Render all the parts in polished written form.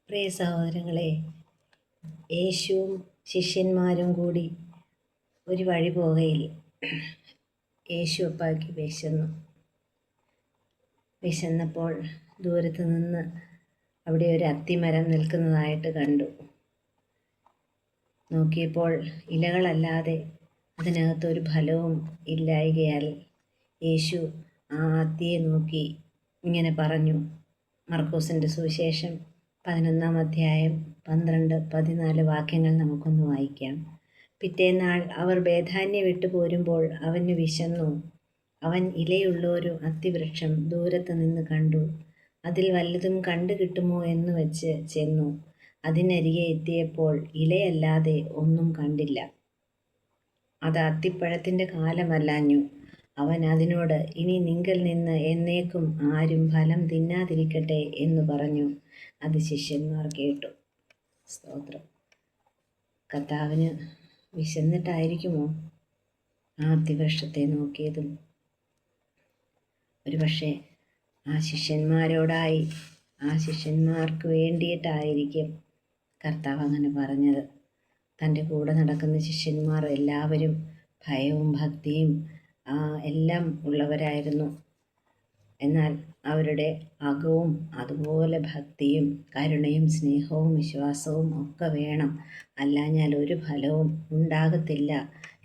പ്രിയ സഹോദരങ്ങളെ, യേശുവും ശിഷ്യന്മാരും കൂടി ഒരു വഴി പോകയിൽ യേശു അപ്പാക്ക് വിശന്നപ്പോൾ ദൂരത്ത് നിന്ന് അവിടെ ഒരു അത്തിമരം നിൽക്കുന്നതായിട്ട് കണ്ടു. നോക്കിയപ്പോൾ ഇലകളല്ലാതെ അതിനകത്തൊരു ഫലവും ഇല്ലായ്കയാൽ യേശു ആ അത്തിയെ നോക്കി ഇങ്ങനെ പറഞ്ഞു. മർക്കോസിൻ്റെ സുവിശേഷം 11-ാം അധ്യായം 12-14 വാക്യങ്ങൾ നമുക്കൊന്ന് വായിക്കാം. പിറ്റേന്നാൾ അവർ ബേഥാന്യ വിട്ടു പോരുമ്പോൾ അവന് വിശന്നു. അവൻ ഇലയുള്ളൊരു അത്തിവൃക്ഷം ദൂരത്ത് നിന്ന് കണ്ടു. അതിൽ വല്ലതും കണ്ടു കിട്ടുമോ എന്ന് വെച്ച് ചെന്നു. അതിനരികെ എത്തിയപ്പോൾ ഇലയല്ലാതെ ഒന്നും കണ്ടില്ല. അത് അത്തിപ്പഴത്തിൻ്റെ കാലമല്ലാഞ്ഞു. അവൻ അതിനോട്, ഇനി നിങ്കൽ നിന്ന് എന്നേക്കും ആരും ഫലം തിന്നാതിരിക്കട്ടെ എന്ന് പറഞ്ഞു. അത് ശിഷ്യന്മാർ കേട്ടു. സ്തോത്രം. കർത്താവിന് വിശന്നിട്ടായിരിക്കുമോ ആ അത്തിവൃക്ഷത്തെ നോക്കിയതും? ഒരുപക്ഷെ ആ ശിഷ്യന്മാരോടായി, ആ ശിഷ്യന്മാർക്ക് വേണ്ടിയിട്ടായിരിക്കും കർത്താവ് അങ്ങനെ പറഞ്ഞത്. തൻ്റെ കൂടെ നടക്കുന്ന ശിഷ്യന്മാർ എല്ലാവരും ഭയവും ഭക്തിയും എല്ലാം ഉള്ളവരായിരുന്നു. എന്നാൽ അവരുടെ അകവും അതുപോലെ ഭക്തിയും കരുണയും സ്നേഹവും വിശ്വാസവും ഒക്കെ വേണം, അല്ലാഞ്ഞാൽ ഒരു ഫലവും ഉണ്ടാകത്തില്ല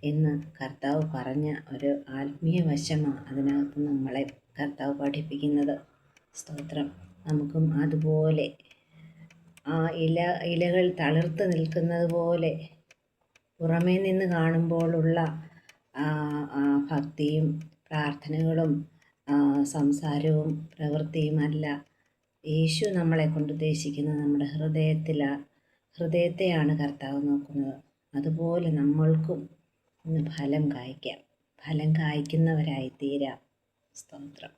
എന്ന് കർത്താവ് പറഞ്ഞ ഒരു ആത്മീയ വശമാണ് അതിനകത്ത് നമ്മളെ കർത്താവ് പഠിപ്പിക്കുന്നത്. സ്തോത്രം. നമുക്കും അതുപോലെ ആ ഇലകൾ തളിർത്ത് നിൽക്കുന്നത് പോലെ പുറമേ നിന്ന് കാണുമ്പോഴുള്ള ഭക്തിയും പ്രാർത്ഥനകളും സംസാരവും പ്രവൃത്തിയുമല്ല യേശു നമ്മളെ കൊണ്ട് ഉദ്ദേശിക്കുന്നത്. നമ്മുടെ ഹൃദയത്തെയാണ് കർത്താവ് നോക്കുന്നത്. അതുപോലെ നമ്മൾക്കും ഇന്ന് ഫലം കായ്ക്കാം, ഫലം കായ്ക്കുന്നവരായി തീരാം. സ്തോത്രം.